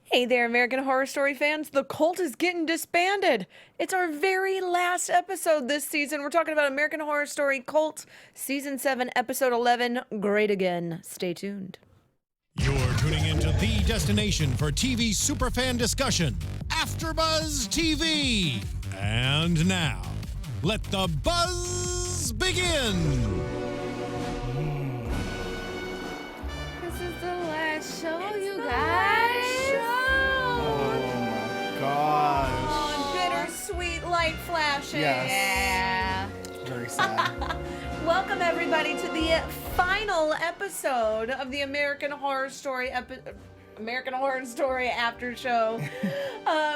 Hey there, American Horror Story fans. The cult is getting disbanded. It's our very last episode this season. We're talking about American Horror Story Cult, Season 7, Episode 11, Great Again. Stay tuned. You're tuning into the destination for TV superfan discussion, AfterBuzz TV. And now, let the buzz begin. This is the last show, you guys. Oh, bittersweet light flashing. Yes. Yeah. Very sad. Welcome, everybody, to the final episode of the American Horror Story after show.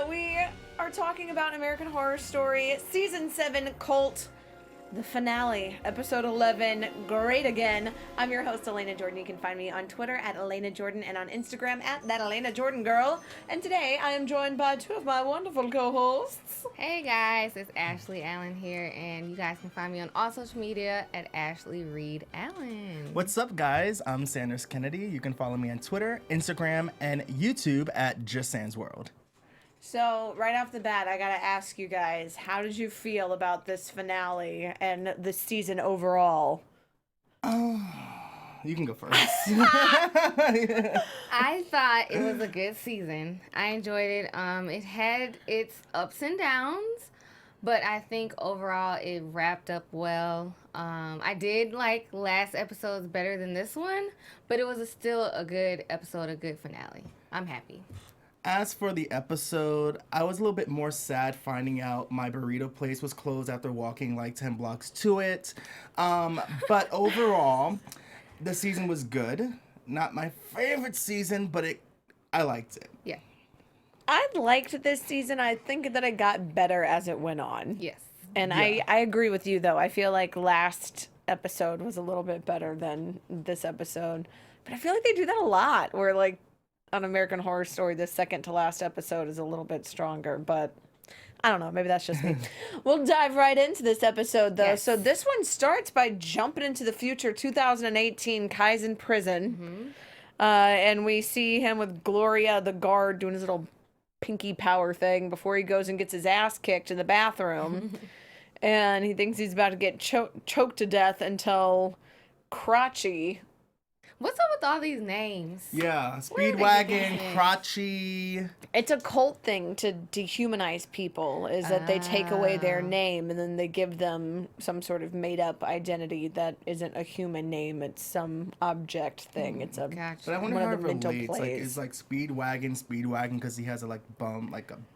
We are talking about American Horror Story Season 7 Cult, the finale, Episode 11, Great Again. I'm your host, Alana Jordan. You can find me on Twitter at Alana Jordan and on Instagram at that Alana Jordan Girl. And today I am joined by two of my wonderful co-hosts. Hey guys, it's Ashley Allen here, and you guys can find me on all social media at Ashley Reed Allen. What's up, guys? I'm Sanders Kennedy. You can follow me on Twitter, Instagram, and YouTube at Just Sans World. So, right off the bat, I gotta ask you guys, how did you feel about this finale and the season overall? You can go first. I thought it was a good season. I enjoyed it. It had its ups and downs, but I think overall it wrapped up well. I did like last episodes better than this one, but it was still a good episode, a good finale. I'm happy. As for the episode, I was a little bit more sad finding out my burrito place was closed after walking like 10 blocks to it. But overall, the season was good. Not my favorite season, but I liked it. Yeah. I liked this season. I think that it got better as it went on. Yes. And Yeah. I agree with you, though. I feel like last episode was a little bit better than this episode. But I feel like they do that a lot, where, like, on American Horror Story, the second to last episode is a little bit stronger, but I don't know. Maybe that's just me. We'll dive right into this episode, though. Yes. So this one starts by jumping into the future, 2018. Kai's in prison. And we see him with Gloria, the guard, doing his little pinky power thing before he goes and gets his ass kicked in the bathroom. And he thinks he's about to get choked to death until Crotchy... What's up with all these names? Yeah, Where did they get Speedwagon, this? Crotchy. It's a cult thing to dehumanize people, is that they take away their name and then they give them some sort of made-up identity that isn't a human name. It's some object thing. It's a Gotcha. But I wonder one how of it the mental relates. Like, plays. is like Speedwagon because he has a a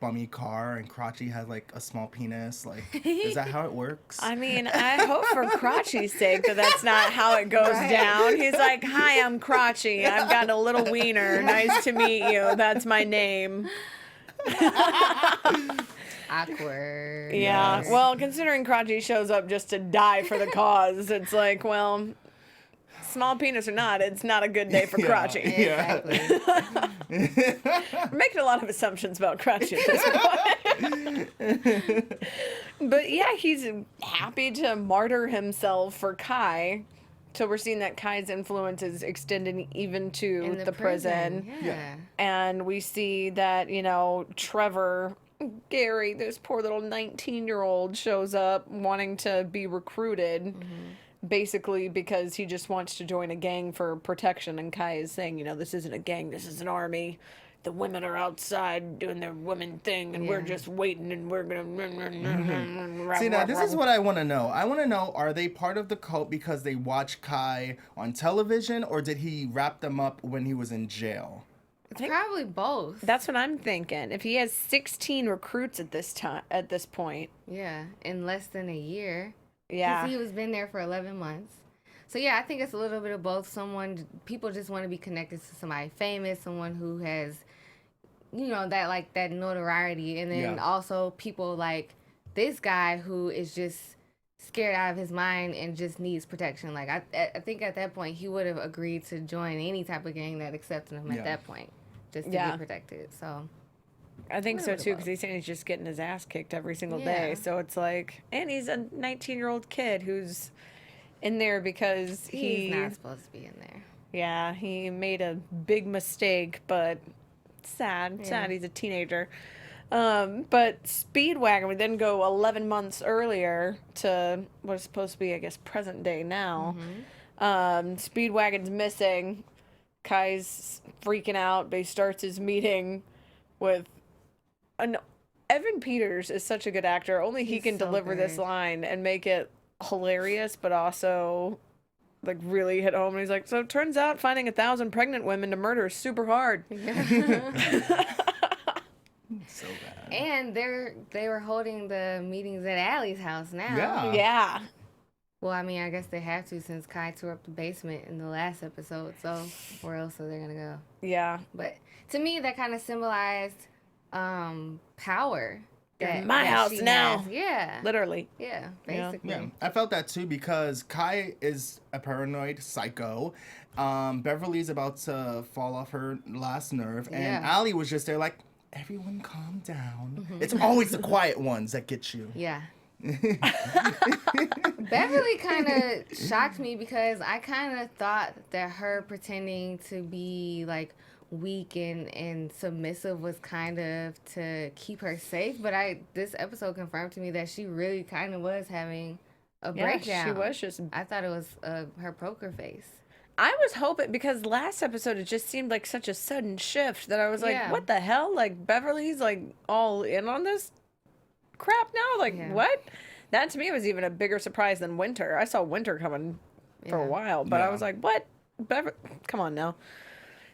bummy car, and Crotchy has like a small penis. Like, is that how it works? I mean, I hope for Crotchy's sake that that's not how it goes down. He's like, "Hi, I'm Crotchy. I've got a little wiener. Nice to meet you. That's my name." Awkward. Yeah. Yes. Well, considering Crotchy shows up just to die for the cause, it's like, well, small penis or not, it's not a good day for Yeah. Crotchy. Yeah. Exactly. We're making a lot of assumptions about Crotchy at this point. But yeah, he's happy to martyr himself for Kai. So we're seeing that Kai's influence is extending even to In the prison. Yeah. And we see that, Trevor, Gary, this poor little 19-year-old, shows up wanting to be recruited, basically because he just wants to join a gang for protection. And Kai is saying, this isn't a gang, this is an army. The women are outside doing their women thing, and we're Yeah. just waiting, and we're gonna... See, now, this is what I want to know. I want to know, are they part of the cult because they watch Kai on television, or did he wrap them up when he was in jail? It's probably both. That's what I'm thinking. If he has 16 recruits at this point, Yeah, in less than a year. yeah. 'Cause he was been there for 11 months. So yeah, I think it's a little bit of both. People just want to be connected to somebody famous, someone who has, that notoriety. And then Yeah. also people like this guy who is just scared out of his mind and just needs protection. Like, I think at that point he would have agreed to join any type of gang that accepted him Yeah. at that point, just to Yeah. be protected. So I think so Little bit too, of because he's saying he's just getting his ass kicked every single Yeah. day. So it's like, and he's a 19-year-old kid who's in there because he's not supposed to be in there. yeah, he made a big mistake, but sad. Sad. He's a teenager. But Speedwagon, we then go 11 months earlier to what is supposed to be, I guess, present day now. Speedwagon's missing. Kai's freaking out, but he starts his meeting with Evan Peters is such a good actor. Only he can deliver this line and make it hilarious, but also like really hit home. And he's like, so it turns out finding 1,000 pregnant women to murder is super hard. So bad. And they were holding the meetings at Allie's house now. Yeah. Well, I mean, I guess they have to since Kai tore up the basement in the last episode. So where else are they gonna go? Yeah. But to me, that kind of symbolized power. You're in my house now. Has. Yeah. Literally. Yeah, basically. Yeah, I felt that too because Kai is a paranoid psycho. Beverly's about to fall off her last nerve, and Allie was just there like, everyone calm down. It's always the quiet ones that get you. Yeah. Beverly kind of shocked me because I kind of thought that her pretending to be like weak and submissive was kind of to keep her safe, but this episode confirmed to me that she really kind of was having a breakdown. She was just. I thought it was her poker face. I was hoping, because last episode it just seemed like such a sudden shift that I was like, what the hell? Like, Beverly's like all in on this crap now? Like, what? That to me was even a bigger surprise than Winter. I saw Winter coming for a while, but I was like, what? Come on now.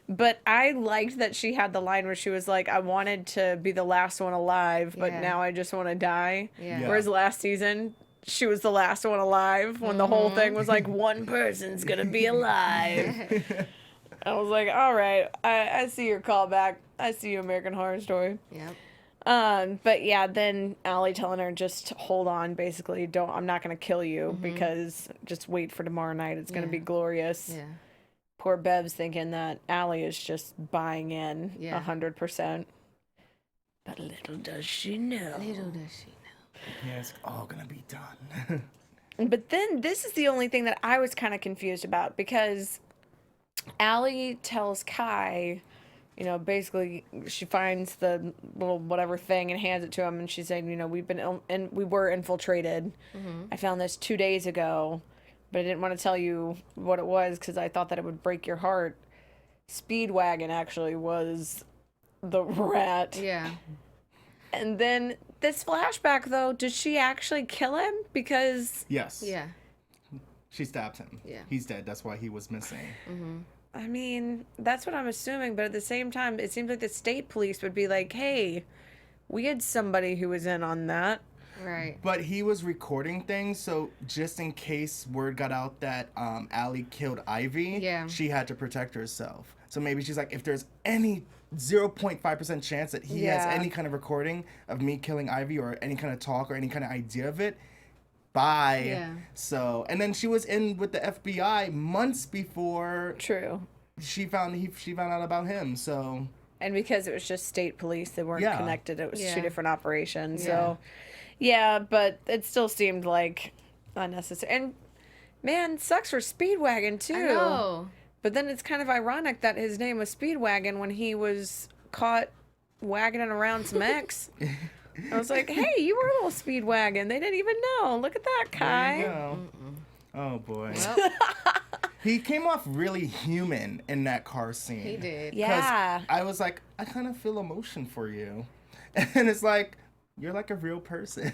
But I liked that she had the line where she was like, I wanted to be the last one alive, but now I just want to die. Whereas last season, she was the last one alive when the whole thing was like, one person's going to be alive. I was like, all right, I see your callback. I see you, American Horror Story. Yep. But yeah, then Allie telling her, just hold on, basically, I'm not going to kill you because just wait for tomorrow night. It's going to be glorious. Yeah. Poor Bev's thinking that Allie is just buying in 100%. But little does she know. Yeah, it's all going to be done. But then this is the only thing that I was kind of confused about, because Allie tells Kai, you know, basically she finds the little whatever thing and hands it to him, and she's saying, you know, we were infiltrated. I found this 2 days ago, but I didn't want to tell you what it was because I thought that it would break your heart. Speedwagon actually was the rat. Yeah. And then this flashback, though, did she actually kill him? Because... Yes. Yeah. She stabs him. Yeah. He's dead. That's why he was missing. I mean, that's what I'm assuming, but at the same time, it seems like the state police would be like, hey, we had somebody who was in on that. Right. But he was recording things, so just in case word got out that Allie killed Ivy, she had to protect herself. So maybe she's like, if there's any 0.5% chance that he has any kind of recording of me killing Ivy or any kind of talk or any kind of idea of it, bye. Yeah. So, and then she was in with the FBI months before. True. She found out about him. So. And because it was just state police, they weren't connected. It was two different operations. Yeah. So, yeah, but it still seemed like unnecessary. And man, sucks for Speedwagon too. I know. But then it's kind of ironic that his name was Speedwagon when he was caught wagoning around some X. I was like, hey, you were a little Speedwagon. They didn't even know. Look at that, Kai. There you go. Oh, boy. Well. He came off really human in that car scene. He did. Yeah. I was like, I kind of feel emotion for you. And it's like, you're like a real person.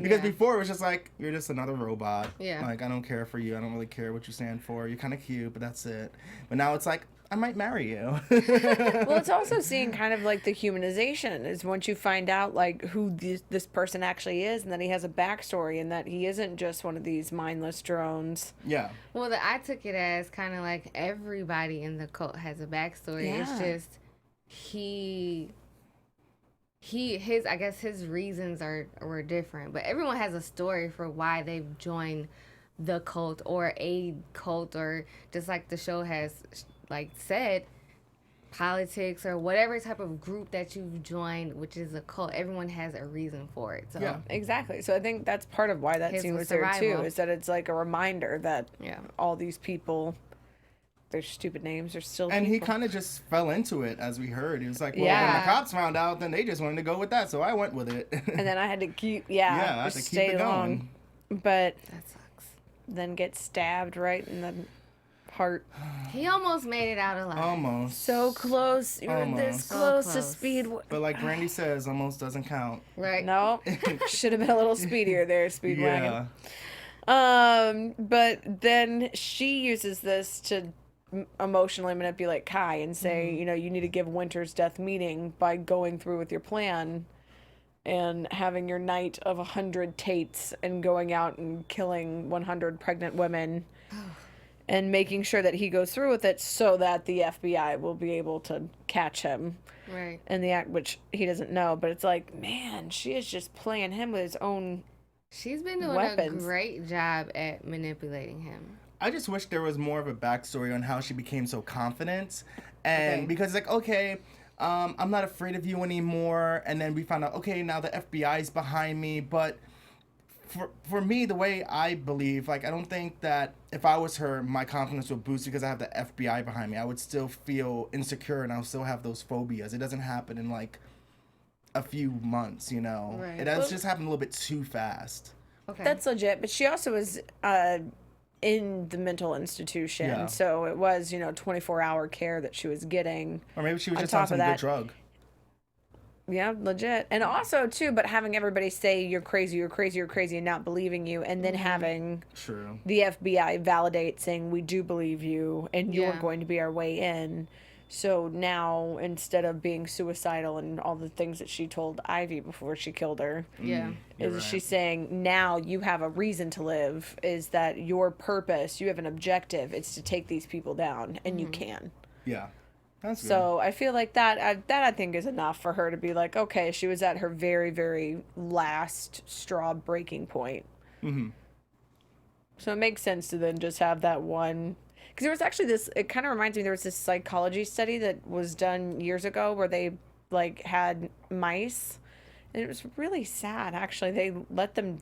Because before it was just like, you're just another robot. Yeah. Like, I don't care for you. I don't really care what you stand for. You're kind of cute, but that's it. But now it's like, I might marry you. Well, it's also seeing kind of like the humanization is once you find out like who this person actually is and that he has a backstory and that he isn't just one of these mindless drones. Yeah. Well, I took it as kind of like everybody in the cult has a backstory. Yeah. It's just his I guess his reasons were different, but everyone has a story for why they've joined the cult or a cult, or just like the show has like said, politics or whatever type of group that you've joined, which is a cult. Everyone has a reason for it. So yeah, exactly. So I think that's part of why that scene was there too, is that it's like a reminder that all these people their stupid names. They're still And he people. kind of just fell into it, as we heard. He was like, well, when Yeah. the cops found out, then they just wanted to go with that, so I went with it. And then I had to keep, I had to keep stay it long. going. But That sucks. then get stabbed right in the heart. He almost made it out alive. Almost. So close. You're this Almost. So close to close. speed. But like Brandy says, almost doesn't count. Right. No. Should have been a little speedier there, Speedwagon. Yeah. But then she uses this to emotionally manipulate Kai and say, you know, you need to give Winter's death meaning by going through with your plan and having your night of 100 Tates and going out and killing 100 pregnant women and making sure that he goes through with it so that the FBI will be able to catch him Right. in the act, which he doesn't know. But it's like, man, she is just playing him with his own. She's been doing Weapons. a great job at manipulating him. I just wish there was more of a backstory on how she became so confident. And Okay. because like, okay, I'm not afraid of you anymore. And then we found out, okay, now the FBI is behind me. But for me, the way I believe, like, I don't think that if I was her, my confidence would boost because I have the FBI behind me. I would still feel insecure and I'll still have those phobias. It doesn't happen in like a few months, you know? Right. It has just happened a little bit too fast. Okay. That's legit, but she also was in the mental institution, Yeah. so it was, you know, 24-hour care that she was getting. Or maybe she was On just on top of some that- good drug. Yeah, legit. And also, too, but having everybody say you're crazy, you're crazy, you're crazy, and not believing you, and then having True. the FBI validate saying, we do believe you, and you're Yeah. going to be our way in. So now, instead of being suicidal and all the things that she told Ivy before she killed her, Yeah. You're is right. she's saying now you have a reason to live, is that your purpose, you have an objective, it's to take these people down, and you can. Yeah. That's good. So I feel like that I think is enough for her to be like, okay, she was at her very, very last straw breaking point. Mm-hmm. So it makes sense to then just have that one. Because there was actually this, it kind of reminds me, there was this psychology study that was done years ago where they like had mice. And it was really sad, actually. They let them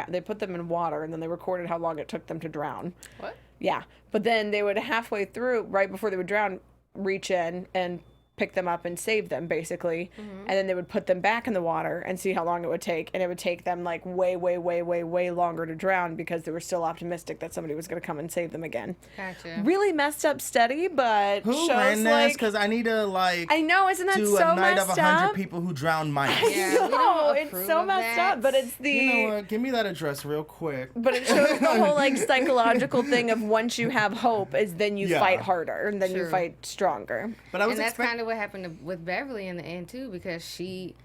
they put them in water and then they recorded how long it took them to drown. What? Yeah. But then they would halfway through, right before they would drown, reach in and pick them up and save them, basically. And then they would put them back in the water and see how long it would take. And it would take them like way, way, way, way, way longer to drown because they were still optimistic that somebody was going to come and save them again. Gotcha. Really messed up study, but Who shows ran this? like... Because I need to like I know, isn't that do so a night of messed 100 up? people who drown mice. Yeah, we No, don't it's approve so of messed that. up, but it's the... You know what? Give me that address real quick. But it shows the whole like psychological thing of once you have hope is then you Yeah. fight harder and then you True. fight stronger. But I was And that's expecting. kind of what happened with Beverly in the end too, because she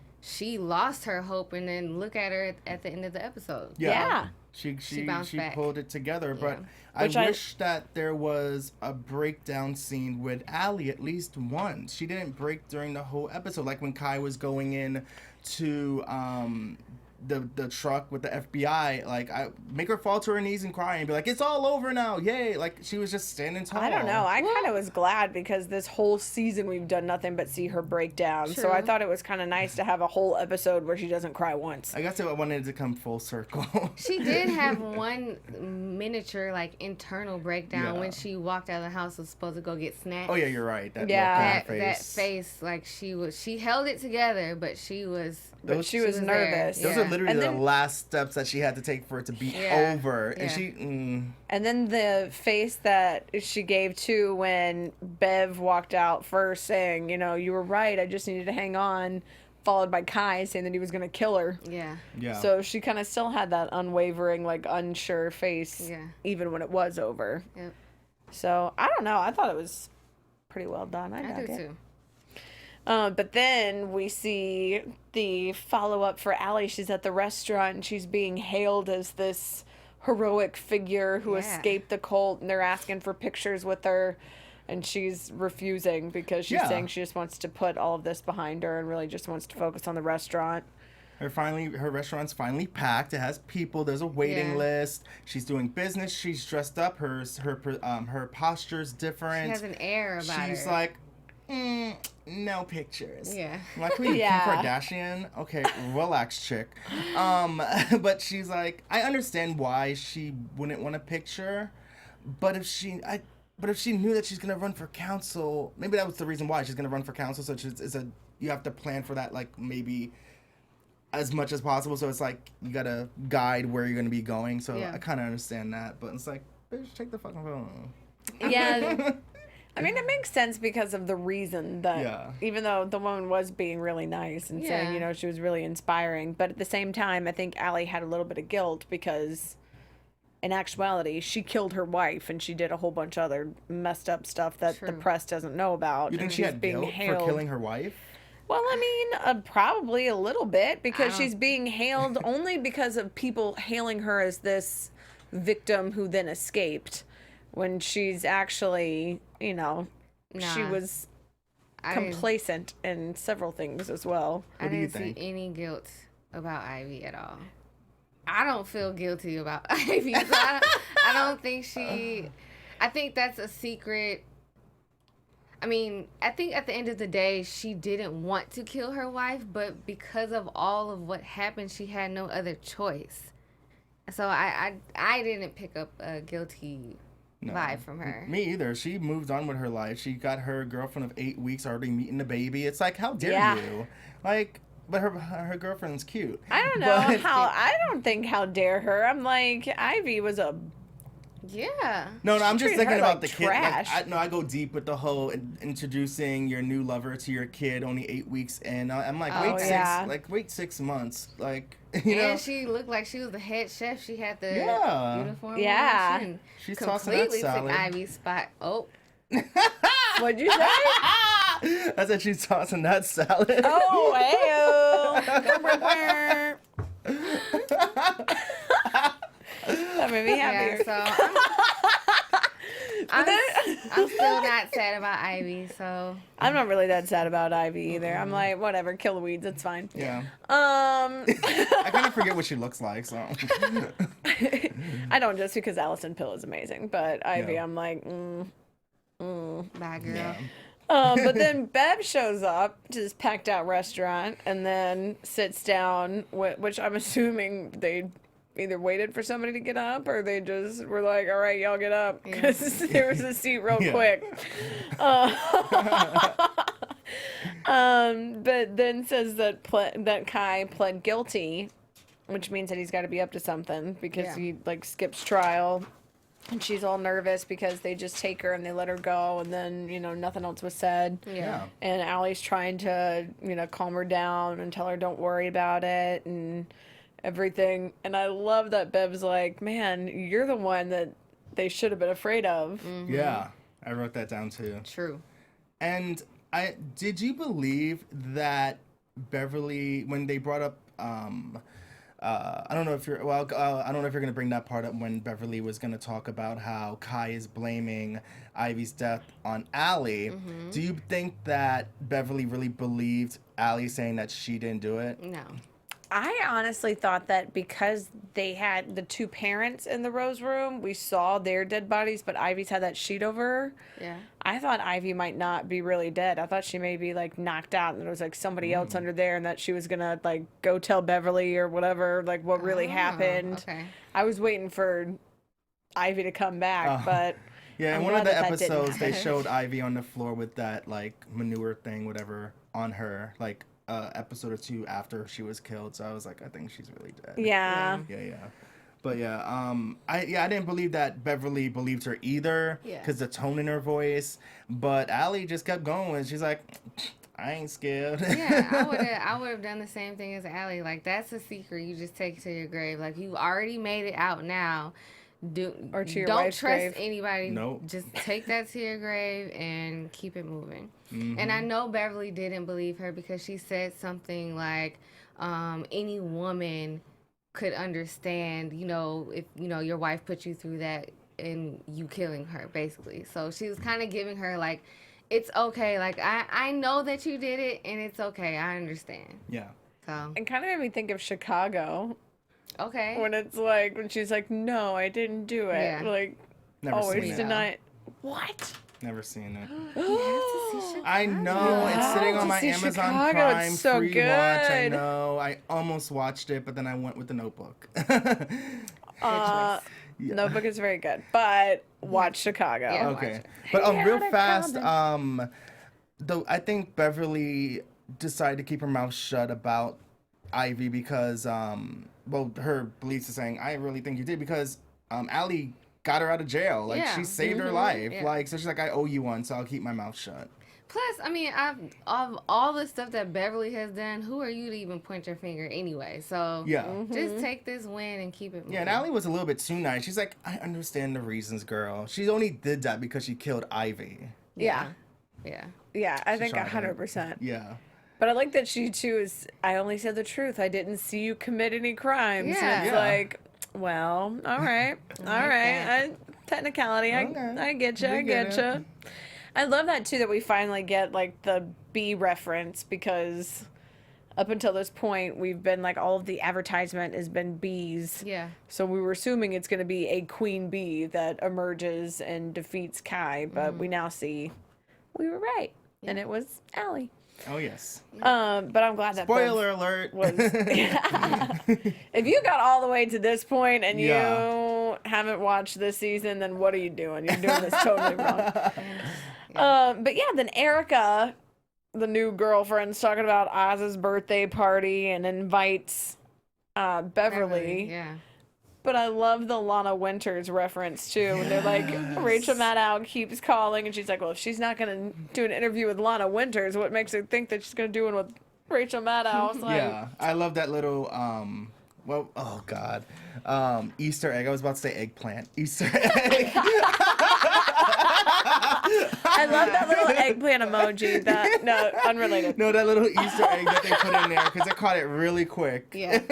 lost her hope, and then look at her at the end of the episode. Yeah. She bounced back. pulled it together, but Yeah. Which I I- wish that there was a breakdown scene with Allie at least once. She didn't break during the whole episode, like when Kai was going in to the truck with the FBI. Like, I make her fall to her knees and cry and be like, "It's all over now, yay!" Like she was just standing tall. I don't know. I kind of was glad because this whole season we've done nothing but see her break down. So I True. thought it was kind of nice to have a whole episode where she doesn't cry once. I guess I wanted it to come full circle. She did have one miniature, like, internal breakdown Yeah. when she walked out of the house, was supposed to go get snacks. Oh yeah, you're right. That Yeah. look on her That face, like, she held it together, but she was But she was there. nervous. Those Yeah. are literally And the then- last steps that she had to take for it to be Yeah. over. And Yeah. she, And then the face that she gave too when Bev walked out first saying, you know, you were right, I just needed to hang on, followed by Kai saying that he was going to kill her. Yeah. yeah. So she kind of still had that unwavering, like, unsure face, Yeah. even when it was over. Yep. So I don't know. I thought it was pretty well done. I I dug do it. too. But then we see the follow-up for Allie. She's at the restaurant and she's being hailed as this heroic figure who Yeah. escaped the cult, and they're asking for pictures with her, and she's refusing because she's Yeah. saying she just wants to put all of this behind her and really just wants to focus on the restaurant. Her restaurant's finally packed. It has people. There's a waiting Yeah. list. She's doing business. She's dressed up. Her posture's different. She has an air about She's her. like, no pictures. Yeah. I'm like, wait, Yeah. Kim Kardashian? Okay, relax, chick. But she's like, I understand why she wouldn't want a picture, but if But if she knew that she's gonna run for council, maybe that was the reason why she's gonna run for council. So you have to plan for that, like maybe as much as possible. So it's like you gotta guide where you're gonna be going. So I kind of understand that, but it's like, bitch, take the fucking phone. Yeah. I mean, it makes sense because of the reason that even though the woman was being really nice and saying, you know, she was really inspiring, but at the same time, I think Allie had a little bit of guilt because in actuality, she killed her wife and she did a whole bunch of other messed up stuff that the press doesn't know about. You think she had guilt for killing her wife? Well, I mean, probably a little bit because she's being hailed only because of people hailing her as this victim who then escaped when she's actually, you know, she was complacent in several things as well. I didn't see any guilt about Ivy at all. I don't feel guilty about Ivy. So I don't think I think that's a secret. I mean, I think at the end of the day, she didn't want to kill her wife, but because of all of what happened, she had no other choice. So I didn't pick up a guilty vibe from her. Me either. She moved on with her life. She got her girlfriend of 8 weeks already meeting the baby. It's like, how dare you? Like, but her girlfriend's cute. I don't know I don't think how dare her. I'm like, Ivy was a... Yeah. No, I'm just thinking about the trash. kid. Like, I go deep with the whole introducing your new lover to your kid only 8 weeks in. I'm like, wait 6 months. Like, you know. And she looked like she was the head chef. She had the uniform. Yeah. On. She's tossing that salad. Took Ivy's spot. Oh. What'd you say? I said she's tossing that salad. Oh, hey. That made me happier. Yeah, so I'm still not sad about Ivy, so. I'm not really that sad about Ivy either. I'm like, whatever, kill the weeds, it's fine. Yeah. I kind of forget what she looks like, so. I don't, just because Alison Pill is amazing, but Ivy, I'm like, Bye, girl. Yeah. But then Bev shows up to this packed out restaurant and then sits down, which I'm assuming they either waited for somebody to get up or they just were like, all right, y'all get up, because there was a seat real quick. But then says that Kai pled guilty, which means that he's got to be up to something because he like skips trial. And she's all nervous because they just take her and they let her go, and then, you know, nothing else was said. Yeah. And Allie's trying to, you know, calm her down and tell her don't worry about it and everything. And I love that Bev's like, man, you're the one that they should have been afraid of. Mm-hmm. Yeah, I wrote that down too. True. And did you believe that Beverly, when they brought up, I don't know if you're gonna bring that part up when Beverly was gonna talk about how Kai is blaming Ivy's death on Allie. Mm-hmm. Do you think that Beverly really believed Allie saying that she didn't do it? No. I honestly thought that because they had the two parents in the Rose room, we saw their dead bodies, but Ivy's had that sheet over her. Yeah. I thought Ivy might not be really dead. I thought she may be like knocked out and there was like somebody else under there and that she was gonna like go tell Beverly or whatever, like what really happened. Okay. I was waiting for Ivy to come back, but yeah, in I'm one of glad the that episodes didn't they happen. showed Ivy on the floor with that like manure thing, whatever, on her, like episode or two after she was killed. So I was like, I think she's really dead. Yeah. Yeah. But I didn't believe that Beverly believed her either, because the tone in her voice. But Allie just kept going. She's like, I ain't scared. Yeah, I would have done the same thing as Allie. Like, that's a secret you just take to your grave. Like, you already made it out now. Don't wife's trust grave. anybody. Nope. Just take that to your grave and keep it moving. Mm-hmm. And I know Beverly didn't believe her because she said something like, any woman could understand, you know, if, you know, your wife put you through that and you killing her, basically. So she was kind of giving her, like, it's okay. Like, I know that you did it, and it's okay. I understand. Yeah. So. It kind of made me think of Chicago. Okay. When it's like, when she's like, no, I didn't do it. Yeah. Like, Never always seen it. deny it. What? Never seen it. You have to see Chicago. I know. It's sitting on to my see Amazon Chicago. Prime It's so free watch. I good. know. I almost watched it, but then I went with The Notebook. Notebook is very good, but watch Chicago. Yeah. Okay. Watch it. But Hey, real how'd it fast, come? though I think Beverly decided to keep her mouth shut about Ivy because well, her beliefs are saying, I really think you did because Allie got her out of jail. Like Yeah. she saved her life. Yeah. Like so she's like, I owe you one, so I'll keep my mouth shut. Plus, I mean, of all the stuff that Beverly has done, who are you to even point your finger anyway? So Yeah. just take this win and keep it moving. Yeah, and Allie was a little bit too nice. She's like, I understand the reasons, girl. She only did that because she killed Ivy. Yeah. Yeah. Yeah, I think tried it. 100%. Yeah. But I like that she too is, I only said the truth. I didn't see you commit any crimes. Yeah. And it's Yeah. like, well, all right. All right. Technicality. Okay. I get you. I We get get you. I love that too that we finally get like the bee reference because up until this point we've been like all of the advertisement has been bees. Yeah. So we were assuming it's going to be a queen bee that emerges and defeats Kai, but we now see we were right. And it was Allie. Oh yes. But I'm glad that Spoiler alert. was if you got all the way to this point and you haven't watched this season, then what are you doing? You're doing this totally wrong. But yeah, then Erica, the new girlfriend's talking about Oz's birthday party and invites Beverly. Yeah. But I love the Lana Winters reference too. And they're like, Rachel Maddow keeps calling, and she's like, well, if she's not going to do an interview with Lana Winters, what makes her think that she's going to do one with Rachel Maddow? It's like, Yeah, I love that little well, oh god, Easter egg. I was about to say eggplant. Easter egg. I love that little eggplant emoji. That no, unrelated. No, that little Easter egg that they put in there because I caught it really quick. Yeah.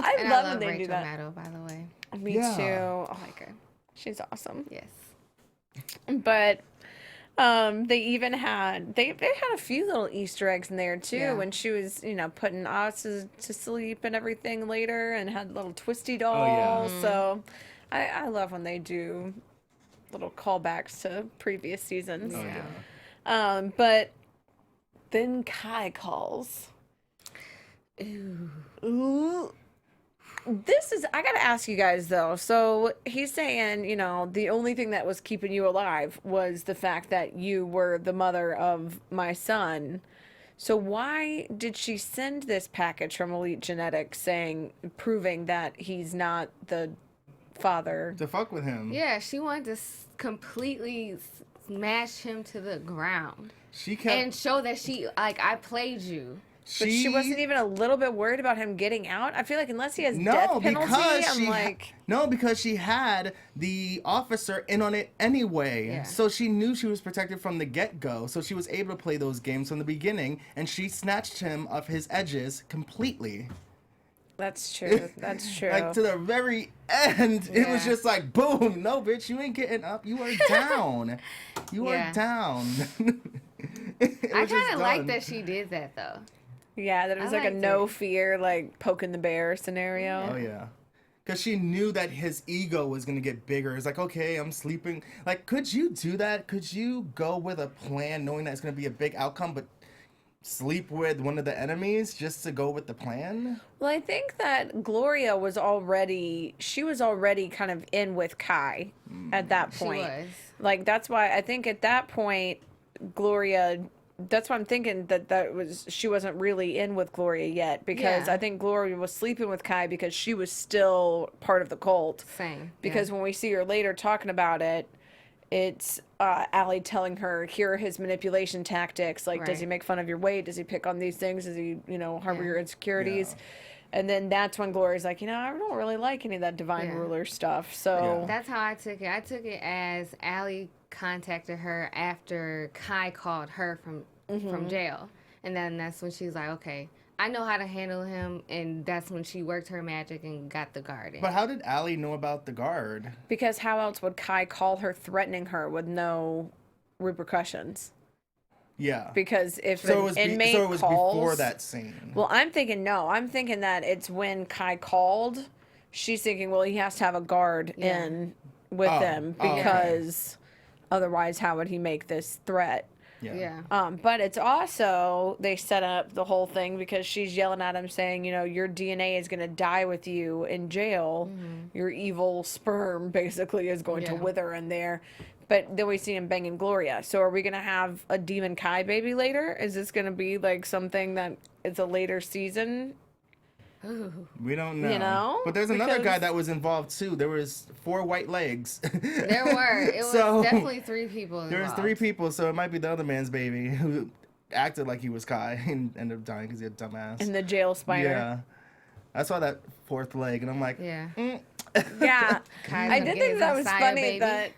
I And love I when love they Rachel do that. Maddow, by the way. Me Yeah. too. I like her. She's awesome. Yes. But they even had they had a few little Easter eggs in there too Yeah. when she was putting Oz to sleep and everything later and had little twisty dolls. yeah. So I love when they do little callbacks to previous seasons. Oh, Yeah. yeah. But then Kai calls. Ooh. This is, I gotta ask you guys though. So he's saying, the only thing that was keeping you alive was the fact that you were the mother of my son. So why did she send this package from Elite Genetics proving that he's not the father? To fuck with him. Yeah, she wanted to completely smash him to the ground She kept. and show that I played you. But she wasn't even a little bit worried about him getting out. I feel like unless he has No, death penalty, because I'm she like, no, because she had the officer in on it anyway. Yeah. So she knew she was protected from the get-go. So she was able to play those games from the beginning, and she snatched him off his edges completely. that's true. That's true. Like to the very end, it was Yeah. just like boom. No, bitch, you ain't getting up. You are down. You Yeah. are down. I kind of like that she did that though. Yeah, that it was I like a liked no it. fear, like poking the bear scenario. Oh yeah. Because she knew that his ego was going to get bigger. It's like, okay, I'm sleeping. Like, could you do that? Could you go with a plan knowing that it's going to be a big outcome, but sleep with one of the enemies just to go with the plan? Well, I think that Gloria was already kind of in with Kai at that She point. was. Like, that's why I think at that point, Gloria, that's why I'm thinking she wasn't really in with Gloria yet, because Yeah. I think Gloria was sleeping with Kai because she was still part of the cult. Same. Because when we see her later talking about it, it's Allie telling her, here are his manipulation tactics. Like, does Right. he make fun of your weight? Does he pick on these things? Does he, harbor your insecurities? And then that's when Gloria's like, I don't really like any of that divine Yeah. ruler stuff. So That's how I took it. I took it as Allie contacted her after Kai called her from jail. And then that's when she's like, okay, I know how to handle him. And that's when she worked her magic and got the guard in. But how did Allie know about the guard? because how else would Kai call her threatening her with no repercussions? Yeah. Because if So it an was, inmate so it was calls, before that scene. Well, I'm thinking that it's when Kai called. She's thinking, well, he has to have a guard in with them okay. because otherwise, how would he make this threat? Yeah. But it's also, they set up the whole thing because she's yelling at him saying, your DNA is going to die with you in jail. Your evil sperm basically is going to wither in there. But then we see him banging Gloria. So are we going to have a Demon Kai baby later? Is this going to be like something that it's a later season? Ooh. We don't know. But there's another guy that was involved too. There was 4 white legs. There were. It was definitely 3 people involved. There was 3 people, so it might be the other man's baby who acted like he was Kai and ended up dying because he had a dumbass. In the jail spider. Yeah. I saw that 4th leg and I'm like, Yeah. I did think that was funny that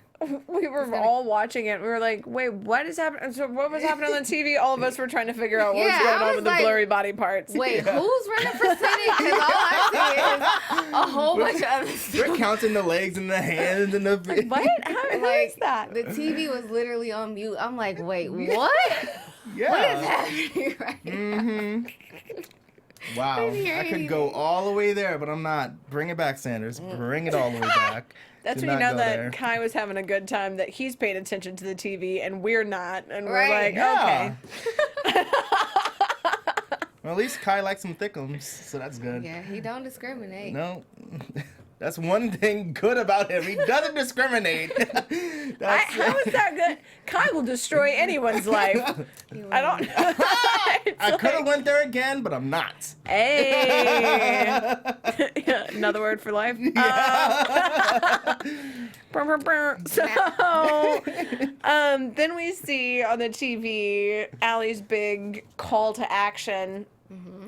we were all watching it. We were like, wait, what is happening? So what was happening on the TV? All of us were trying to figure out what was going on with the blurry body parts. Wait, who's running for Senate? Because all I see is a whole bunch of other stuff. We're counting the legs and the hands and the... What? How is that? The TV was literally on mute. I'm like, wait, what? Yeah. What is happening right now? Wow. I could go all the way there, but I'm not. Bring it back, Sanders. Bring it all the way back. That's when you know that Kai was having a good time, that he's paying attention to the TV and we're not. And we're like, okay. Well, at least Kai likes some thickums, so that's good. Yeah, he don't discriminate. No. That's one thing good about him. He doesn't discriminate. How is that good? Kai will destroy anyone's life. I don't know. I could have went there again, but I'm not. Hey. Another word for life. So, then we see on the TV Allie's big call to action,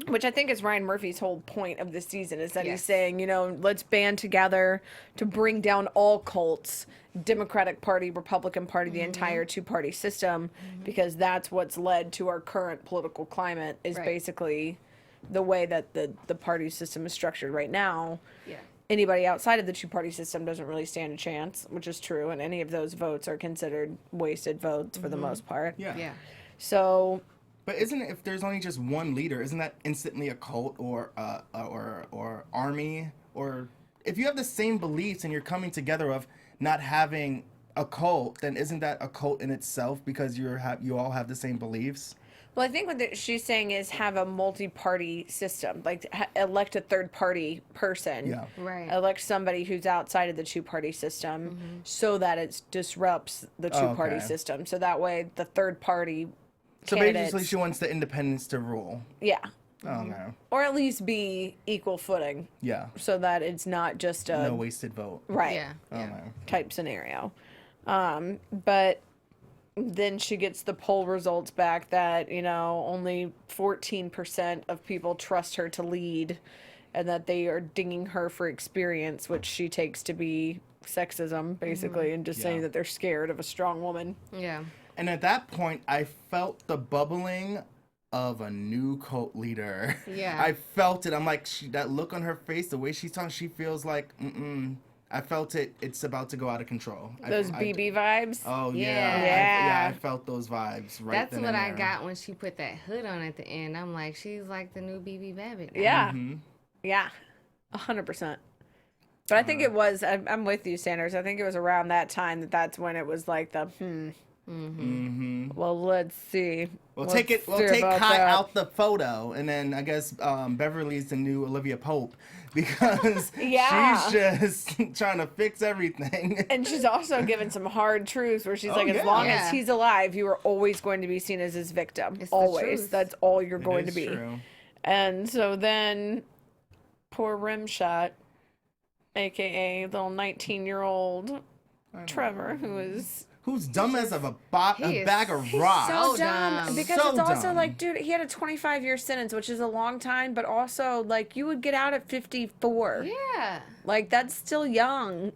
which I think is Ryan Murphy's whole point of this season, is that he's saying, let's band together to bring down all cults, Democratic Party, Republican Party, the entire 2-party system, because that's what's led to our current political climate, is basically the way that the party system is structured right now. Yeah. Anybody outside of the 2-party system doesn't really stand a chance, which is true, and any of those votes are considered wasted votes for the most part. Yeah. So... But isn't it, if there's only just one leader, isn't that instantly a cult or army? Or if you have the same beliefs and you're coming together of not having a cult, then isn't that a cult in itself because you all have the same beliefs? Well, I think what she's saying is have a multi-party system, like elect a third-party person. Yeah. Right. Elect somebody who's outside of the 2-party system so that it disrupts the 2-party system. So that way the third party So basically she wants the independents to rule. Yeah. Oh, no. Or at least be equal footing. Yeah. So that it's not just a... No wasted vote. Right. Yeah. Oh, no. Type scenario. But then she gets the poll results back that, only 14% of people trust her to lead and that they are dinging her for experience, which she takes to be sexism, basically, and just saying that they're scared of a strong woman. Yeah. And at that point, I felt the bubbling of a new cult leader. Yeah. I felt it. I'm like, that look on her face, the way she's talking, she feels like, I felt it. It's about to go out of control. Those BB vibes? Oh, Yeah. yeah. I felt those vibes right That's then what and I there. got when she put that hood on at the end. I'm like, she's like the new BB Babbitt now. Yeah. Yeah. 100%. But I think it was, I'm with you, Sanders. I think it was around that time that's when it was like the, well, let's see. We'll take Kai out the photo, and then I guess Beverly's the new Olivia Pope because she's just trying to fix everything. And she's also given some hard truths where she's like, as long as he's alive, you are always going to be seen as his victim. It's the always. truth. That's all you're going to be. True. And so then poor Rimshot, aka little 19-year-old Trevor, who's dumb as a bag of rocks. so dumb. dumb because So it's also dumb. like, dude, he had a 25-year sentence, which is a long time, but also like you would get out at 54. Yeah. Like that's still young.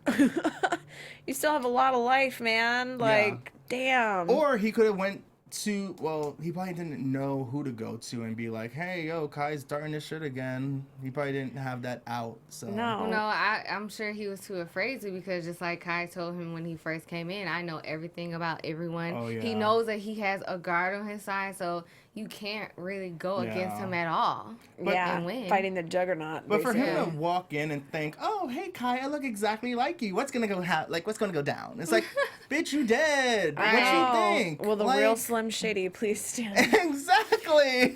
You still have a lot of life, man. Like, damn. Or he could have went to, he probably didn't know who to go to and be like, hey, yo, Kai's starting this shit again. He probably didn't have that out. So No. No, I'm sure he was too afraid to, because just like Kai told him when he first came in, I know everything about everyone. Oh, yeah. He knows that he has a guard on his side, so, you can't really go Yeah. against him at all. Yeah, and win. fighting the juggernaut. But for basically. him to walk in and think, "Oh, hey Kai, I look exactly like you. What's gonna go what's gonna go down?" It's like, "Bitch, you dead. What you think?" Will the Like, real Slim Shady please stand? Exactly. Boy.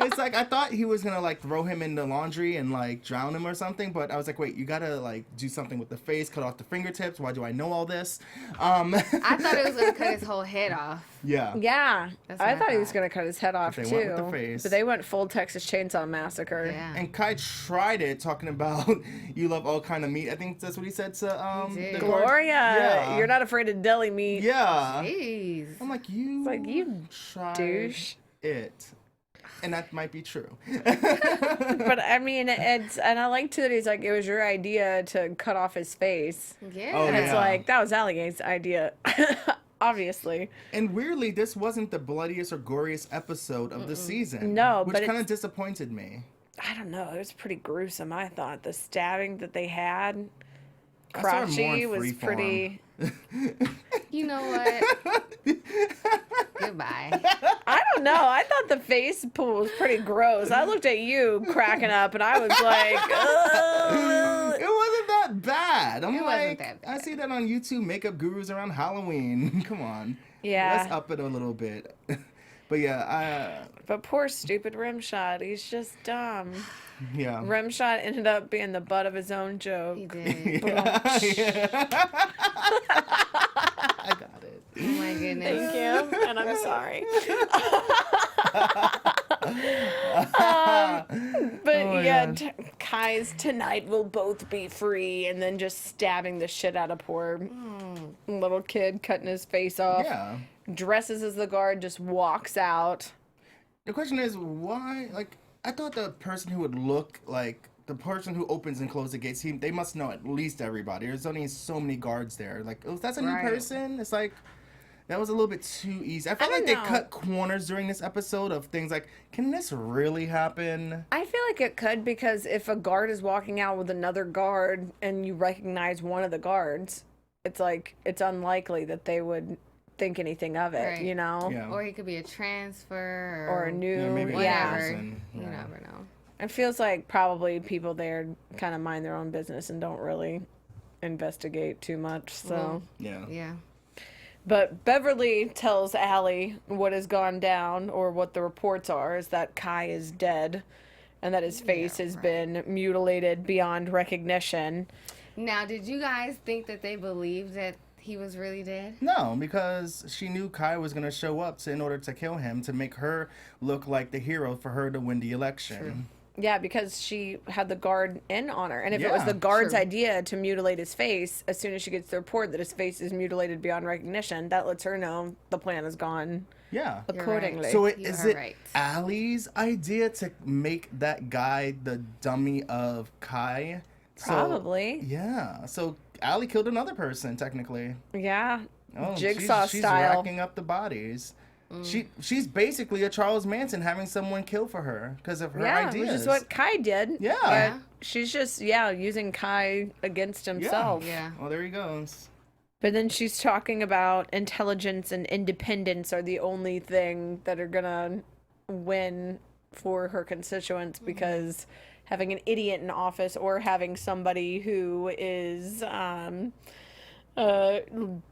It's like I thought he was gonna like throw him in the laundry and like drown him or something, but I was like, wait, you gotta like do something with the face, cut off the fingertips. Why do I know all this? I thought it was gonna cut his whole head off. Yeah. Yeah, That's what I I thought he was thought. gonna cut his head off They too. went with the face. But they went full Texas Chainsaw Massacre. Yeah. And Kai tried it, talking about you love all kind of meat. I think that's what he said to He did. the guard. Gloria, Yeah. you're not afraid of deli meat. Yeah. Jeez. I'm like, you. It's like, you tried douche. it, and that might be true. But I mean, and I like too that he's like, it was your idea to cut off his face. Yeah. Oh, And yeah. it's like, that was Allie's idea. Obviously. And weirdly, this wasn't the bloodiest or goriest episode of the season. No, which but kind of it's- disappointed me. I don't know. It was pretty gruesome, I thought. The stabbing that they had. I saw it more Crotchy in was Freeform. pretty. You know what? Goodbye. I don't know. I thought the face pull was pretty gross. I looked at you cracking up and I was like, ugh. It wasn't that bad. I'm It like, wasn't that I bad. see that on YouTube, makeup gurus around Halloween. Come on. Yeah. Let's up it a little bit. But yeah, But poor stupid Rimshot. He's just dumb. yeah. Rimshot ended up being the butt of his own joke. He did. I got it. Oh my goodness. Thank you, and I'm sorry. But Oh my yeah, God. Kai's tonight will both be free, and then just stabbing the shit out of poor little kid, cutting his face off. Yeah. Dresses as the guard, just walks out. The question is, why? Like, I thought the person who would look like the person who opens and closes the gates, they must know at least everybody. There's only so many guards there. Like, oh, that's a new Right. person? It's like, that was a little bit too easy. I felt don't like they know. cut corners during this episode of things like, can this really happen? I feel like it could, because if a guard is walking out with another guard and you recognize one of the guards, it's like, it's unlikely that they would think anything of it, Right. you know? Yeah. Or he could be a transfer Or a new, Yeah, maybe a yeah. whatever. person. You Yeah. never know. It feels like probably people there kind of mind their own business and don't really investigate too much. So, Yeah. Yeah. but Beverly tells Allie what has gone down, or what the reports are, is that Kai is dead, and that his face has been mutilated beyond recognition. Now, did you guys think that they believed that he was really dead? No, because she knew Kai was going to show up in order to kill him, to make her look like the hero for her to win the election. Yeah, because she had the guard in on her. And if it was Yeah, the guard's true. idea to mutilate his face, as soon as she gets the report that his face is mutilated beyond recognition, that lets her know the plan has gone Yeah. You're right. accordingly. So You is are it right. Allie's idea to make that guy the dummy of Kai? Probably. Yeah. So Allie killed another person, technically. Yeah. Oh, Jigsaw she's style. racking up the bodies. She's basically a Charles Manson, having someone kill for her because of her Yeah, ideas. which is what Kai did. Yeah. But she's just, using Kai against himself. Yeah. Oh, there he goes. But then she's talking about intelligence and independence are the only thing that are gonna win for her constituents, because having an idiot in office, or having somebody who is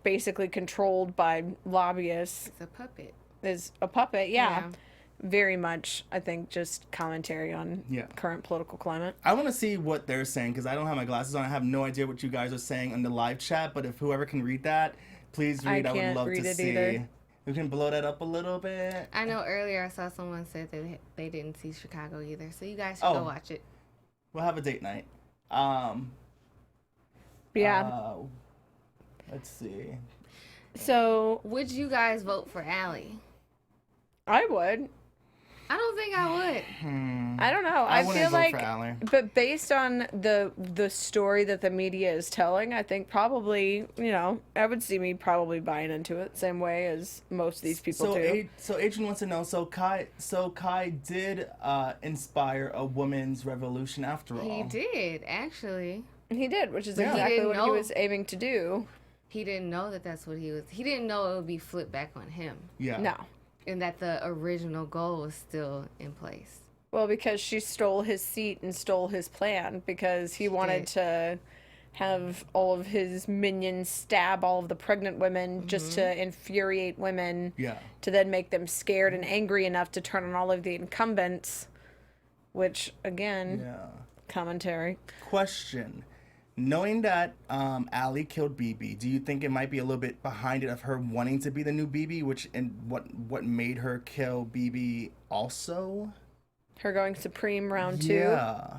basically controlled by lobbyists, It's a puppet. is a puppet. Yeah. Yeah. Very much, I think, just commentary on Yeah. current political climate. I want to see what they're saying because I don't have my glasses on. I have no idea what you guys are saying on the live chat. But if whoever can read that, please read. I would can't love read to it see. either. We can blow that up a little bit. I know earlier I saw someone said that they didn't see Chicago either. So you guys should Oh. go watch it. We'll have a date night. Yeah. Let's see. So Would you guys vote for Allie? I would. I don't think I would. I don't know. I wouldn't feel vote like, for Allie. but based on the story that the media is telling, I think probably, I would see me probably buying into it same way as most of these people So, do. so Adrian wants to know. So Kai did inspire a women's revolution after all. He did, actually. He did, which is But he exactly didn't what he know. was aiming to do. He didn't know that that's what he was. He didn't know it would be flipped back on him. Yeah. No. and that the original goal was still in place. Well, because she stole his seat and stole his plan because he wanted to have all of his minions stab all of the pregnant women just to infuriate women, to then make them scared and angry enough to turn on all of the incumbents, which, again, commentary. Question. Knowing that Allie killed BB, do you think it might be a little bit behind it of her wanting to be the new BB, what made her kill BB also? Her going Supreme round 2? Yeah.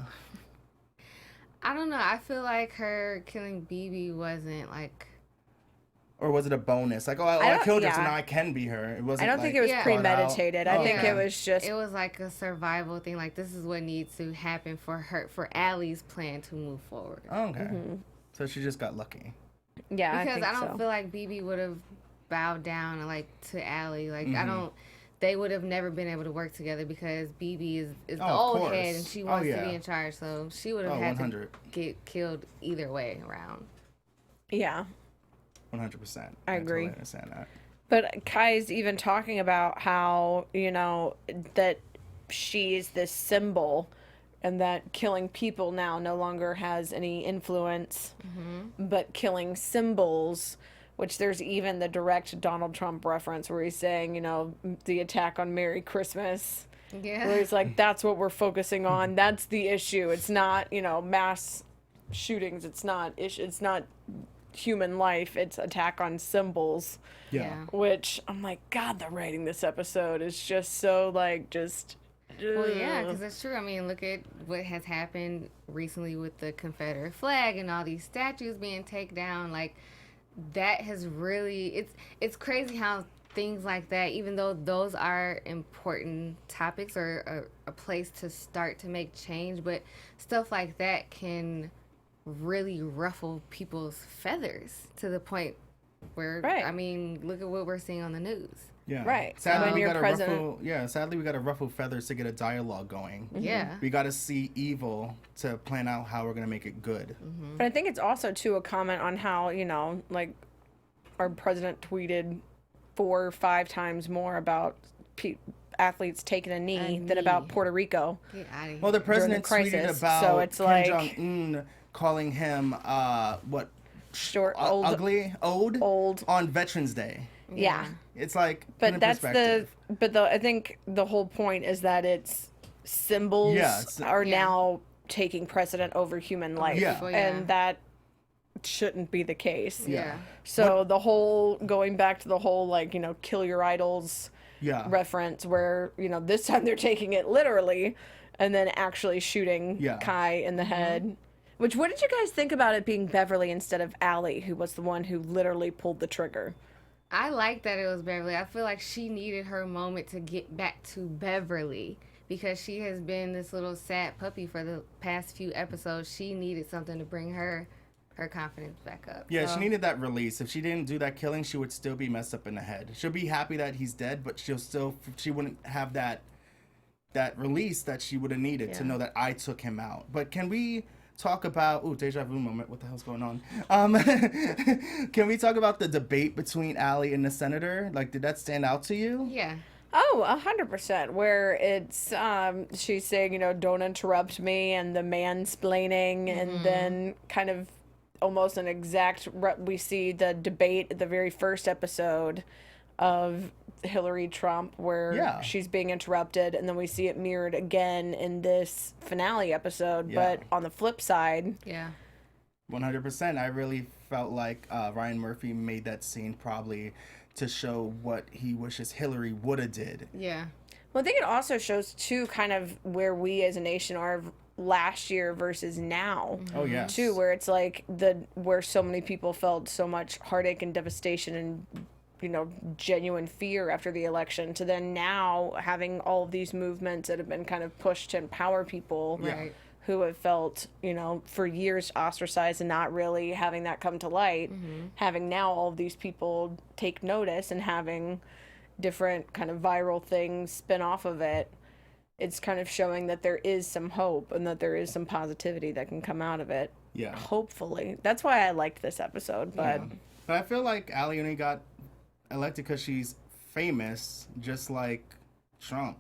I don't know. I feel like her killing BB wasn't like... Or was it a bonus? Like, I killed her, so now I can be her. It wasn't. I don't think it was premeditated. I think it was just... It was like a survival thing. Like, this is what needs to happen for Allie's plan to move forward. Oh, okay. So she just got lucky. Yeah, because I don't so. feel like BB would have bowed down like to Allie. Like, I don't... They would have never been able to work together because BB is the old head and she wants to be in charge. So she would have had 100. To get killed either way around. Yeah. 100%. I agree. Totally understand that. But Kai's even talking about how, that she's this symbol and that killing people now no longer has any influence, but killing symbols, which there's even the direct Donald Trump reference where he's saying, the attack on Merry Christmas. Yeah. Where he's like, that's what we're focusing on. That's the issue. It's not, mass shootings. It's not human life. It's attack on symbols. Yeah. Which I'm like, God, the writing this episode is just so Well, yeah, because it's true. I mean, look at what has happened recently with the Confederate flag and all these statues being taken down. Like, that has really... It's crazy how things like that, even though those are important topics or a place to start to make change, but stuff like that can really ruffle people's feathers to the point where, I mean, look at what we're seeing on the news. Yeah. Right. Sadly, sadly, we got to ruffle feathers to get a dialogue going. Yeah. We got to see evil to plan out how we're going to make it good. But I think it's also, too, a comment on how, our president tweeted 4 or 5 times more about athletes taking a knee than about Puerto Rico. Well, the president tweeted about so it's Kim Jong-un calling him, ugly, old on Veterans Day. Yeah. It's like, but that's I think the whole point is that it's symbols are now taking precedent over human life. Yeah. And that shouldn't be the case. Yeah. So the whole, going back to the whole, kill your idols reference where, this time they're taking it literally and then actually shooting Kai in the head. Which, what did you guys think about it being Beverly instead of Allie, who was the one who literally pulled the trigger? I like that it was Beverly. I feel like she needed her moment to get back to Beverly because she has been this little sad puppy for the past few episodes. She needed something to bring her confidence back up. Yeah, she needed that release. If she didn't do that killing, she would still be messed up in the head. She'll be happy that he's dead, but she wouldn't have that release that she would have needed to know that I took him out. But can we talk about deja vu moment? What the hell's going on? Can we talk about the debate between Allie and the senator? Like, did that stand out to you? Yeah. Oh, 100%. Where it's she's saying, don't interrupt me, and the mansplaining, and then kind of almost an exact. We see the debate at the very first episode of Hillary Trump where she's being interrupted, and then we see it mirrored again in this finale episode, but on the flip side. 100%. I really felt like Ryan Murphy made that scene probably to show what he wishes Hillary would have did. Yeah. Well, I think it also shows too kind of where we as a nation are last year versus now. Oh yeah. Too, where it's like where so many people felt so much heartache and devastation and genuine fear after the election, to then now having all of these movements that have been kind of pushed to empower people who have felt, for years ostracized and not really having that come to light, having now all of these people take notice and having different kind of viral things spin off of it. It's kind of showing that there is some hope and that there is some positivity that can come out of it. Yeah. Hopefully. That's why I liked this episode, but... But I feel like Allie only got elected because she's famous, just like Trump.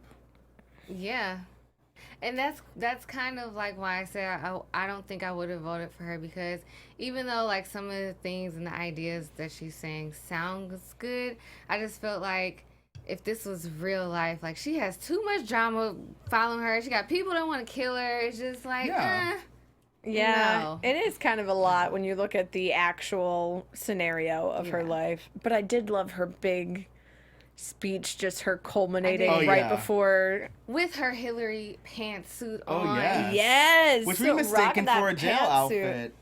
Yeah. And that's kind of like why I said I don't think I would have voted for her, because even though like some of the things and the ideas that she's saying sounds good, I just felt like if this was real life, like she has too much drama following her. She got people that want to kill her. It's just like, Yeah, no. it is kind of a lot when you look at the actual scenario of her life. But I did love her big speech, just her culminating right before. With her Hillary pantsuit on. Oh, yeah. Yes. Which we mistaken for a jail outfit.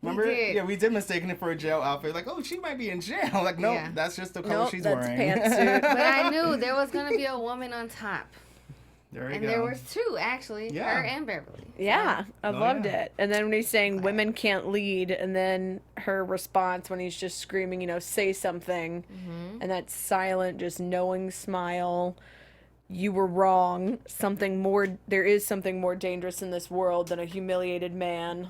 Remember? We did. Yeah, we did mistaken it for a jail outfit. Like, oh, she might be in jail. Like, no, that's just the color she's that's wearing. Pantsuit. But I knew there was going to be a woman on top. There you and go. there was two, actually. Yeah. Her and Beverly. Yeah, I loved yeah. it. And then when he's saying women can't lead, and then her response when he's just screaming, say something, and that silent, just knowing smile. You were wrong. There is something more dangerous in this world than a humiliated man.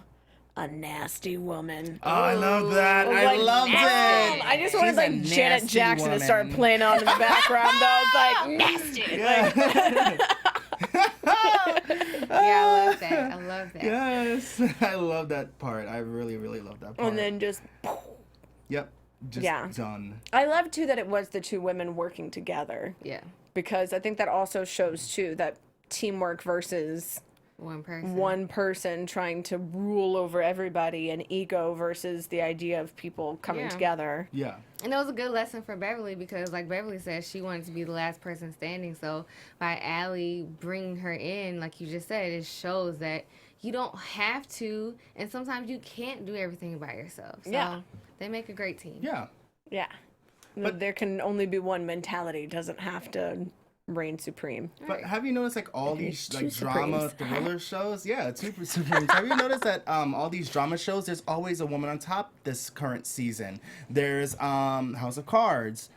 A nasty woman. Oh, I love that. I loved it. I just wanted like Janet Jackson to start playing on in the background. I was like, nasty. Yeah. I love that. I love that. Yes. I love that part. I really, really love that part. And then just. Yep. Just done. I love too that it was the two women working together. Yeah. Because I think that also shows too that teamwork versus one person trying to rule over everybody, and ego versus the idea of people coming together. Yeah. And that was a good lesson for Beverly, because like Beverly said, she wanted to be the last person standing. So by Allie bringing her in, like you just said, it shows that you don't have to, and sometimes you can't do everything by yourself. So they make a great team. Yeah. Yeah. But there can only be one mentality. It doesn't have to reign supreme. But have you noticed, like, all these like two drama Supremes. thriller shows? Yeah, two Supremes. Have you noticed that all these drama shows, there's always a woman on top this current season? There's House of Cards.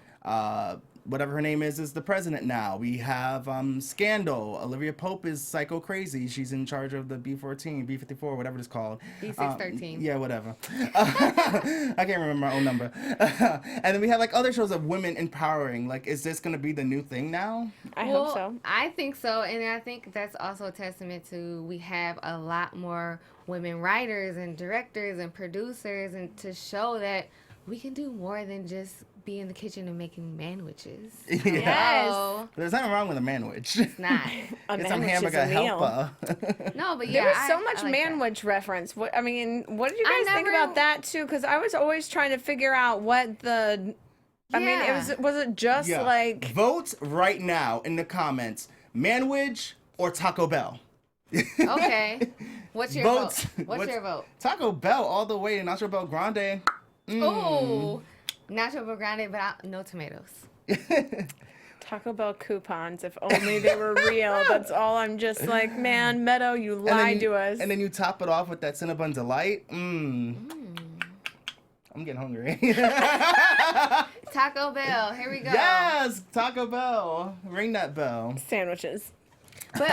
Whatever her name is the president now. We have Scandal. Olivia Pope is psycho crazy. She's in charge of the B14, B54, whatever it's called. B613. Yeah, whatever. I can't remember my own number. And then we have like other shows of women empowering. Like, is this going to be the new thing now? I hope so. I think so, and I think that's also a testament to we have a lot more women writers and directors and producers, and to show that we can do more than just be in the kitchen and making manwiches. Yes. There's nothing wrong with a manwich. It's not. Get some hamburger helper. No, but There yeah. was so much I like manwich reference. What did you guys think about that too? Because I was always trying to figure out what the. I mean, was it just like. Vote right now in the comments, manwich or Taco Bell. Okay. What's your vote? What's your vote? Taco Bell all the way, Nacho Bel Grande. Oh, Nacho Bel Grande, but no tomatoes. Taco Bell coupons, if only they were real. That's all. I'm just like, man, Meadow, you lied to us. And then you top it off with that Cinnabon Delight. I'm getting hungry. Taco Bell, here we go. Yes, Taco Bell. Ring that bell. Sandwiches. But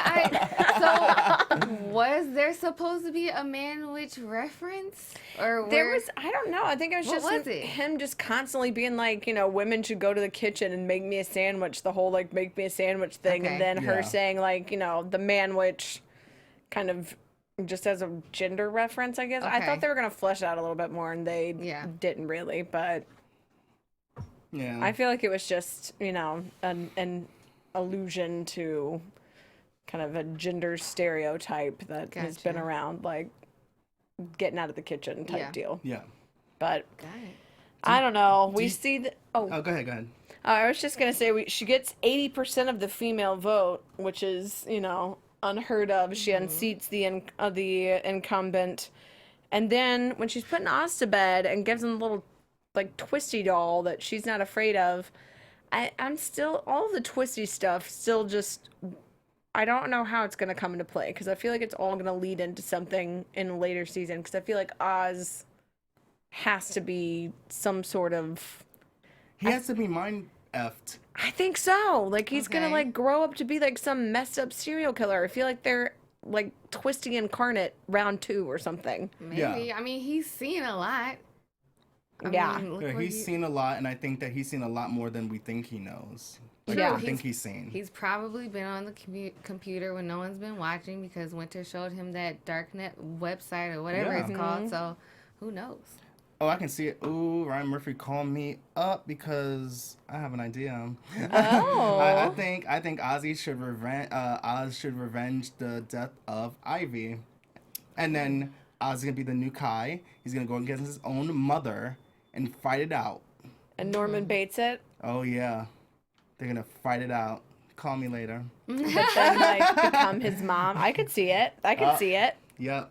so was there supposed to be a manwich reference? Or There was, I don't know. I think it was What just was it? him just constantly being like, women should go to the kitchen and make me a sandwich, the whole like make me a sandwich thing. Okay. And then her Yeah. saying like, the manwich kind of just as a gender reference, I guess. I Okay. thought they were going to flesh it out a little bit more, and they didn't really. But Yeah. I feel like it was just, an allusion to kind of a gender stereotype that has been Gotcha. around, like getting out of the kitchen type deal. Yeah. But Got it. I don't know. We see the. Oh, go ahead. I was just gonna say she gets 80% of the female vote, which is unheard of. She unseats the incumbent, and then when she's putting Oz to bed and gives him a little like twisty doll that she's not afraid of, I'm still all the twisty stuff still just. I don't know how it's going to come into play, because I feel like it's all going to lead into something in a later season, because I feel like Oz has to be some sort of... He has to be mind effed. I think so. Like, he's going to, Okay. like, grow up to be, like, some messed up serial killer. I feel like they're, like, Twisty Incarnate round 2 or something. Maybe. Yeah. I mean, he's seen a lot. Yeah. look Yeah, where he's seen a lot, and I think that he's seen a lot more than we think he knows. Like, Yeah. I think he's seen. He's probably been on the computer when no one's been watching because Winter showed him that darknet website or whatever Yeah. it's called. So who knows? Oh, I can see it. Ooh, Ryan Murphy called me up because I have an idea. Oh. I think Ozzy should Oz should revenge the death of Ivy, and then Oz's gonna be the new Kai. He's gonna go against his own mother and fight it out. And Norman Bates it. Oh yeah, they're gonna fight it out. Call me later. But then, like, become his mom. I could see it. I could see it. Yep.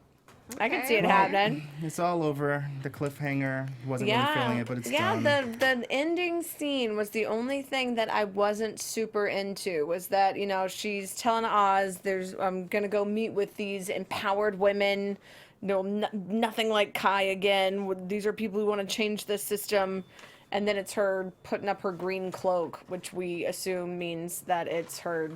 I could see it happening. It's all over. The cliffhanger wasn't really feeling it, but it's done. The ending scene was the only thing that I wasn't super into. Was that, you know, she's telling Oz, I'm gonna go meet with these empowered women. No, nothing like Kai again. These are people who want to change the system. And then it's her putting up her green cloak, which we assume means that it's her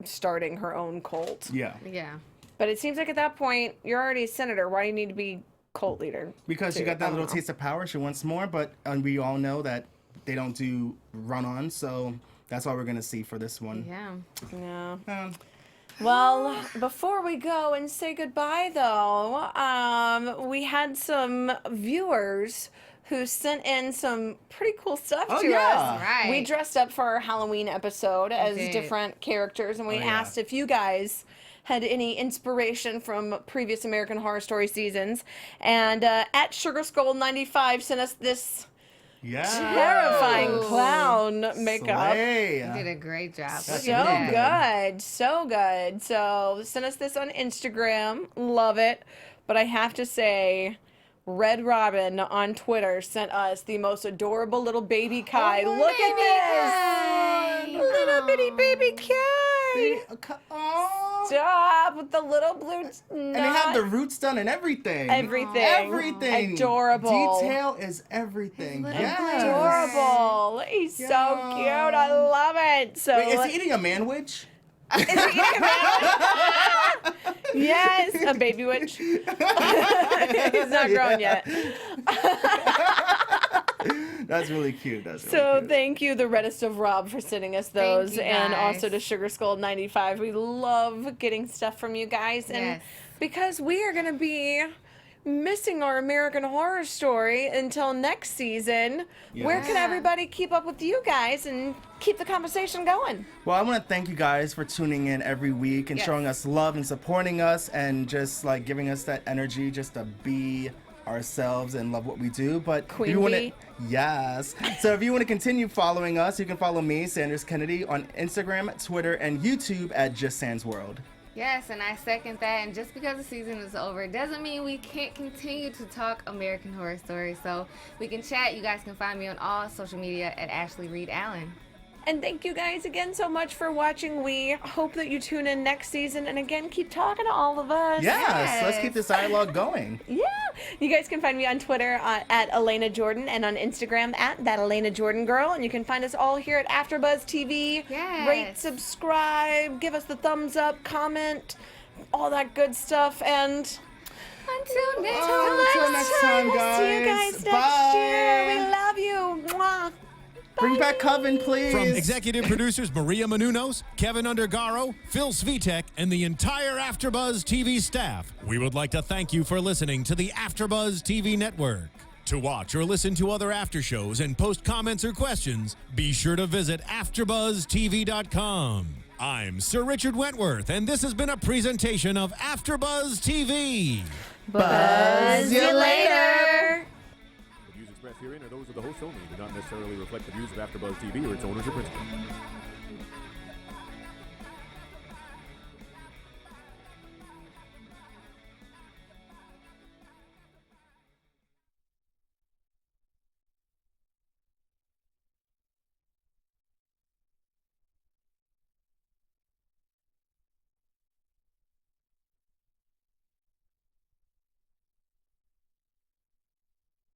starting her own cult. Yeah. Yeah. But it seems like at that point, you're already a senator. Why do you need to be cult leader? Because she got that little taste of power. She wants more, but we all know that they don't do run-on, so that's all we're going to see for this one. Yeah. Yeah. Well, before we go and say goodbye, though, we had some viewers who sent in some pretty cool stuff to us. Right. We dressed up for our Halloween episode as did. different characters, and we yeah. asked if you guys had any inspiration from previous American Horror Story seasons. And at SugarSkull95 sent us this terrifying clown makeup. Slay. You did a great job. That's Look So at that. good, so good. So send us this on Instagram. Love it. But I have to say, Red Robin on Twitter sent us the most adorable little baby Kai. Oh, Look at baby this! Kai. Little bitty baby Kai! Oh. Stop with the little blue knot. And they have the roots done and everything. Everything. Everything. Adorable. Detail is everything. His little Yes. Adorable. He's so cute. I love it. So Wait, is he eating a man-witch? Is he eating a man? Yes, a baby witch. He's not grown yet. That's really cute. That's really So cute. thank you, the Reddest of Rob, for sending us those, you, and guys. also to SugarSkull95. We love getting stuff from you guys, and Yes. because we are going to be missing our American Horror Story until next season, where can Yeah. everybody keep up with you guys and keep the conversation going? Well, I want to thank you guys for tuning in every week and Yes. showing us love and supporting us and just like giving us that energy just to be ourselves and love what we do. But Queen if you want bee. yes. So if you want to continue following us, you can follow me, Sanders Kennedy, on Instagram, Twitter, and YouTube at Just Sans World. Yes, and I second that. And just because the season is over doesn't mean we can't continue to talk American Horror Story. So we can chat. You guys can find me on all social media at Ashley Reed Allen. And thank you guys again so much for watching. We hope that you tune in next season, and again, keep talking to all of us. Yes, let's keep this dialogue going. Yeah. You guys can find me on Twitter at Alana Jordan and on Instagram at that Alana Jordan girl. And you can find us all here at AfterBuzz TV. Yes. Rate, subscribe, give us the thumbs up, comment, all that good stuff. And Until next Until next time, we'll see you guys. guys next Bye. year. We love you. Mwah. Bring back Coven, please. From executive producers Maria Menounos, Kevin Undergaro, Phil Svitek, and the entire AfterBuzz TV staff, we would like to thank you for listening to the AfterBuzz TV network. To watch or listen to other after shows and post comments or questions, be sure to visit AfterBuzzTV.com. I'm Sir Richard Wentworth, and this has been a presentation of AfterBuzz TV. Buzz you later. The views expressed herein are those of the host only and do not necessarily reflect the views of AfterBuzz TV or its owners or principals.